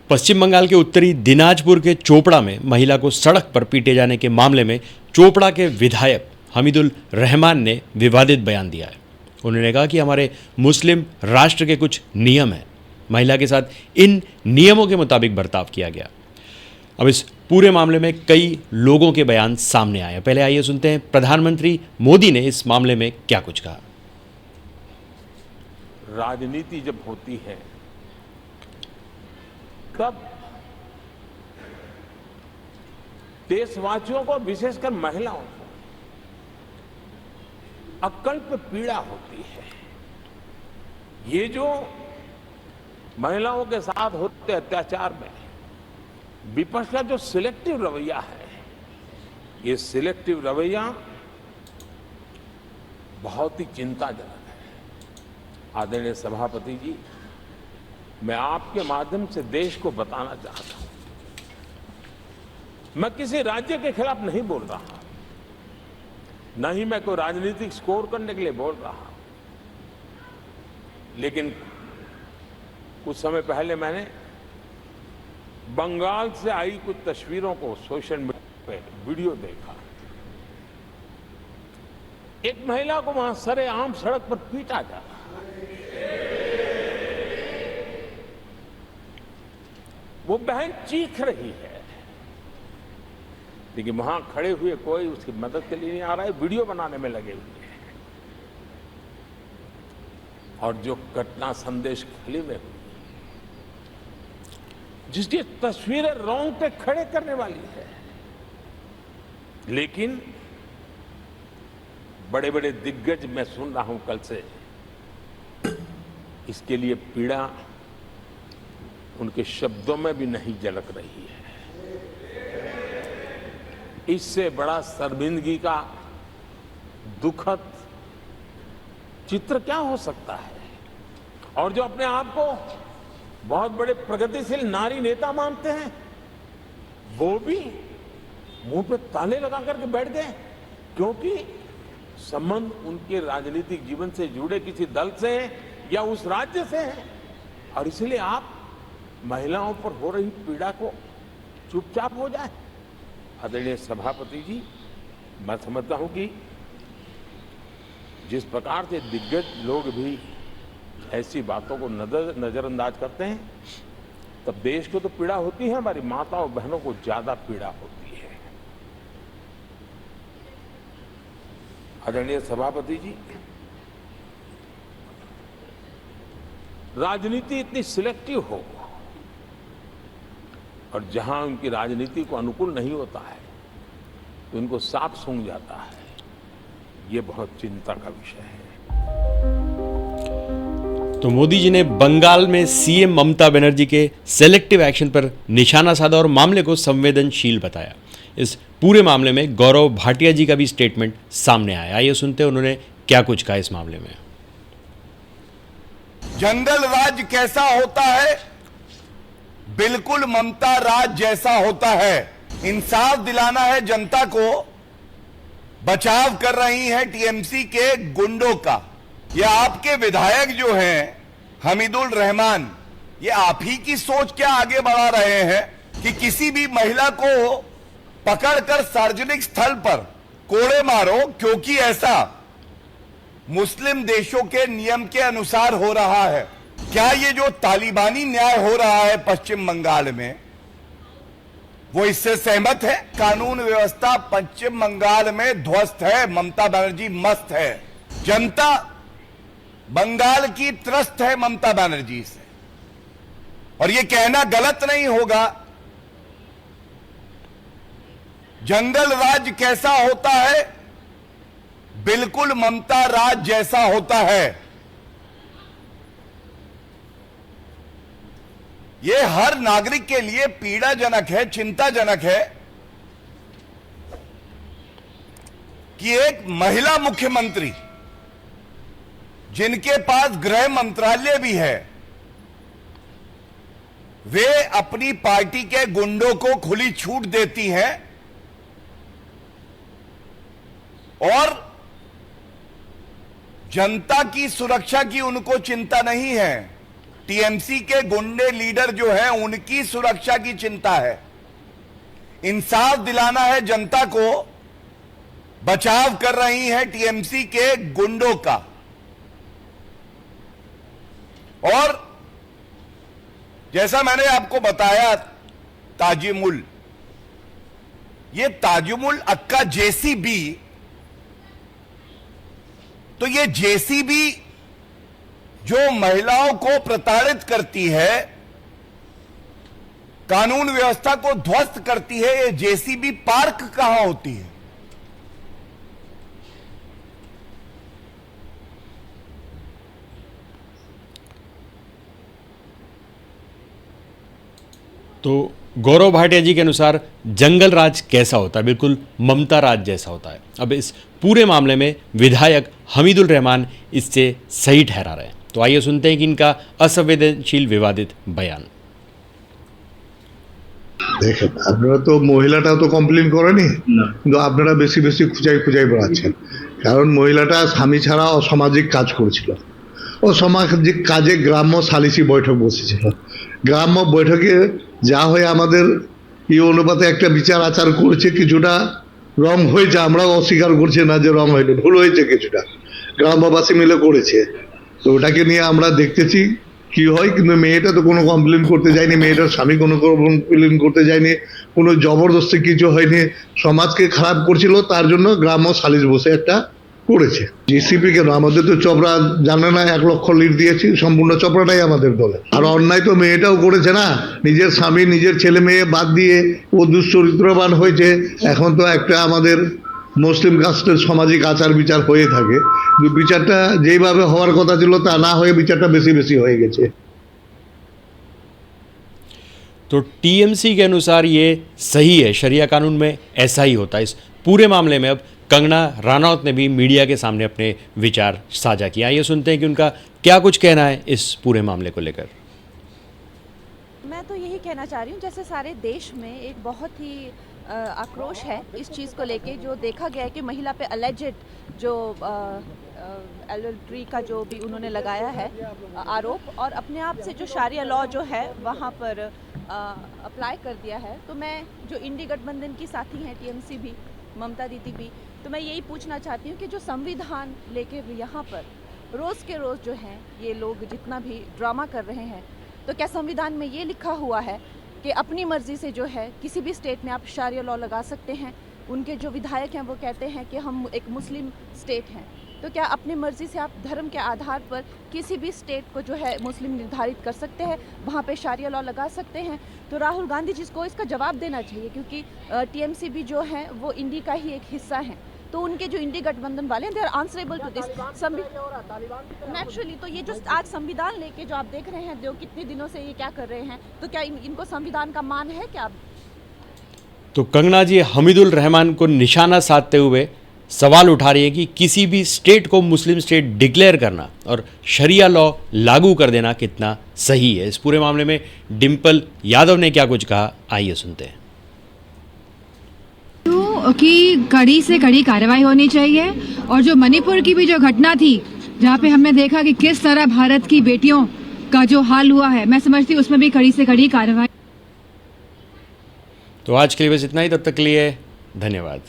पश्चिम बंगाल के उत्तरी दिनाजपुर के चोपड़ा में महिला को सड़क पर पीटे जाने के मामले में चोपड़ा के विधायक हमीदुल रहमान ने विवादित बयान दिया है। उन्होंने कहा कि हमारे मुस्लिम राष्ट्र के कुछ नियम हैं, महिला के साथ इन नियमों के मुताबिक बर्ताव किया गया। अब इस पूरे मामले में कई लोगों के बयान सामने आए हैं। पहले आइए सुनते हैं प्रधानमंत्री मोदी ने इस मामले में क्या कुछ कहा। राजनीति जब होती है तब देशवासियों को, विशेषकर महिलाओं को अकल्प पीड़ा होती है। ये जो महिलाओं के साथ होते अत्याचार में विपक्ष का जो सिलेक्टिव रवैया है, ये सिलेक्टिव रवैया बहुत ही चिंताजनक है। आदरणीय सभापति जी, मैं आपके माध्यम से देश को बताना चाहता हूं, मैं किसी राज्य के खिलाफ नहीं बोल रहा, न ही मैं कोई राजनीतिक स्कोर करने के लिए बोल रहा, लेकिन कुछ समय पहले मैंने बंगाल से आई कुछ तस्वीरों को सोशल मीडिया पे वीडियो देखा। एक महिला को वहां सरेआम सड़क पर पीटा जा रहा, वो बहन चीख रही है, लेकिन वहां खड़े हुए कोई उसकी मदद के लिए नहीं आ रहा है, वीडियो बनाने में लगे हुए हैं। और जो घटना संदेश खाली में हुई, जिसकी तस्वीरें रोंगटे खड़े करने वाली है, लेकिन बड़े बड़े दिग्गज, मैं सुन रहा हूं कल से, इसके लिए पीड़ा उनके शब्दों में भी नहीं झलक रही है। इससे बड़ा शर्मिंदगी का दुखद चित्र क्या हो सकता है? और जो अपने आप को बहुत बड़े प्रगतिशील नारी नेता मानते हैं, वो भी मुंह पे ताले लगा करके बैठ गए, क्योंकि संबंध उनके राजनीतिक जीवन से जुड़े किसी दल से है या उस राज्य से है, और इसलिए आप महिलाओं पर हो रही पीड़ा को चुपचाप हो जाए। आदरणीय सभापति जी, मैं समझता हूं कि जिस प्रकार से दिग्गज लोग भी ऐसी बातों को नजरअंदाज करते हैं, तब देश को तो पीड़ा होती है, हमारी माताओं बहनों को ज्यादा पीड़ा होती है। आदरणीय सभापति जी, राजनीति इतनी सिलेक्टिव हो और जहां उनकी राजनीति को अनुकूल नहीं होता है तो इनको साफ सूंघ जाता है, ये बहुत चिंता का विषय है। तो मोदी जी ने बंगाल में सीएम ममता बनर्जी के सेलेक्टिव एक्शन पर निशाना साधा और मामले को संवेदनशील बताया। इस पूरे मामले में गौरव भाटिया जी का भी स्टेटमेंट सामने आया। आइए सुनते हैं उन्होंने क्या कुछ कहा इस मामले में। जंगल राज कैसा होता है? बिल्कुल ममता राज जैसा होता है। इंसाफ दिलाना है जनता को, बचाव कर रही है टीएमसी के गुंडों का। ये आपके विधायक जो हैं हमीदुल रहमान, ये आप ही की सोच क्या आगे बढ़ा रहे हैं कि किसी भी महिला को पकड़कर सार्वजनिक स्थल पर कोड़े मारो, क्योंकि ऐसा मुस्लिम देशों के नियम के अनुसार हो रहा है। क्या ये जो तालिबानी न्याय हो रहा है पश्चिम बंगाल में, वो इससे सहमत है? कानून व्यवस्था पश्चिम बंगाल में ध्वस्त है, ममता बनर्जी मस्त है, जनता बंगाल की त्रस्त है ममता बनर्जी से। और ये कहना गलत नहीं होगा, जंगल राज कैसा होता है? बिल्कुल ममता राज जैसा होता है। यह हर नागरिक के लिए पीड़ाजनक है, चिंताजनक है कि एक महिला मुख्यमंत्री, जिनके पास गृह मंत्रालय भी है, वे अपनी पार्टी के गुंडों को खुली छूट देती हैं और जनता की सुरक्षा की उनको चिंता नहीं है। टीएमसी के गुंडे लीडर जो है उनकी सुरक्षा की चिंता है। इंसाफ दिलाना है जनता को, बचाव कर रही है टीएमसी के गुंडों का। और जैसा मैंने आपको बताया ताजिमुल, ये ताजुमुल अक्का जेसीबी, तो ये जेसीबी जो महिलाओं को प्रताड़ित करती है, कानून व्यवस्था को ध्वस्त करती है, ये जेसीबी पार्क कहां होती है? तो गौरव भाटिया जी के अनुसार जंगल राज कैसा होता है? बिल्कुल ममता राज जैसा होता है। अब इस पूरे मामले में विधायक हमीदुल रहमान इससे सही ठहरा रहे हैं। तो आइए सुनते हैं कि इनका असंवेदनशील विवादित बयान। দেখেন আপনারা তো মহিলাটাও তো কমপ্লেন করেনি, কিন্তু আপনারা বেশি বেশি খুঁজাই বেড়াচ্ছেন। কারণ মহিলাটা স্বামী ছাড়া অসামাজিক কাজ করেছিল। অসামাজিক কাজে গ্রাম্য সালিসি বৈঠক বসেছিল। গ্রাম্য বৈঠকে যা হয়ে আমাদের এই অনুপাতে একটা বিচার আচার করেছে, কিছুটা রং হয়েছে, আমরাও অস্বীকার করছি না যে রং হয়নি, ভুল হয়েছে কিছুটা, গ্রামবাসী মিলে করেছে। তো ওটাকে নিয়ে আমরা দেখতেছি কি হয়। কিন্তু মেয়েটা তো কোনো কমপ্লেন করতে যায়নি, মেয়েটার স্বামী কোনো কমপ্লেন করতে যায়নি, কোনো জবরদস্তি কিছু হয়নি। সমাজকে খারাপ করছিল, তার জন্য গ্রাম্য সালিশ বসে একটা করেছে। জিসিপি কেন, আমাদের তো চপড়া জানে না 1 লক্ষ লিড দিয়েছি, সম্পূর্ণ চপড়াটাই আমাদের দলে। আর অন্যায় তো মেয়েটাও করেছে না, নিজের স্বামী নিজের ছেলে মেয়ে বাদ দিয়ে ও দুশ্চরিত্রবান হয়েছে। এখন তো একটা আমাদের মুসলিম কাস্টের সামাজিক আচার বিচার হয়ে থাকে, কিন্তু বিচারটা যেইভাবে হওয়ার কথা ছিল তা না হয়ে বিচারটা বেশি হয়ে গেছে। तो टीएमसी के अनुसार ये सही है, शरिया कानून में ऐसा ही होता है। इस पूरे मामले में अब कंगना रानौत ने भी मीडिया के सामने अपने विचार साझा किया। आइए सुनते हैं कि उनका क्या कुछ कहना है इस पूरे मामले को लेकर। मैं तो यही कहना चाह रही हूँ, जैसे सारे देश में एक बहुत ही आक्रोश है इस चीज़ को लेके, जो देखा गया है कि महिला पे अलेजेड जो एडल्ट्री का जो भी उन्होंने लगाया है आरोप, और अपने आप से जो शारिया लॉ जो है वहाँ पर अप्लाई कर दिया है। तो मैं जो इंडी गठबंधन की साथी हैं, टीएमसी भी, ममता दीदी भी, तो मैं यही पूछना चाहती हूँ कि जो संविधान लेके यहाँ पर रोज़ के रोज़ जो हैं ये लोग जितना भी ड्रामा कर रहे हैं, तो क्या संविधान में ये लिखा हुआ है कि अपनी मर्ज़ी से जो है किसी भी स्टेट में आप शारिया लॉ लगा सकते हैं? उनके जो विधायक हैं वो कहते हैं कि हम एक मुस्लिम स्टेट हैं, तो क्या अपनी मर्ज़ी से आप धर्म के आधार पर किसी भी स्टेट को जो है मुस्लिम निर्धारित कर सकते हैं, वहाँ पे शारिया लॉ लगा सकते हैं? तो राहुल गांधी जी को इसका जवाब देना चाहिए, क्योंकि टीएमसी भी जो है वो इंडी का ही एक हिस्सा है। तो उनके जो इंडी गठबंधन वाले हैं, they are answerable to this naturally. तो ये जो आज संविधान लेके जो आप देख रहे हैं, जो कितने दिनों से ये क्या कर रहे हैं, तो क्या इनको संविधान का मान है क्या? तो कंगना जी हमीदुल रहमान को निशाना साधते हुए सवाल उठा रही है कि किसी भी स्टेट को मुस्लिम स्टेट डिक्लेयर करना और शरिया लॉ लागू कर देना कितना सही है। इस पूरे मामले में डिम्पल यादव ने क्या कुछ कहा, आइए सुनते हैं। कि कड़ी से कड़ी कार्रवाई होनी चाहिए, और जो मणिपुर की भी जो घटना थी जहाँ पे हमने देखा कि किस तरह भारत की बेटियों का जो हाल हुआ है, मैं समझती हूँ उसमें भी कड़ी से कड़ी कार्रवाई। तो आज के लिए बस इतना ही, तब तक के लिए धन्यवाद।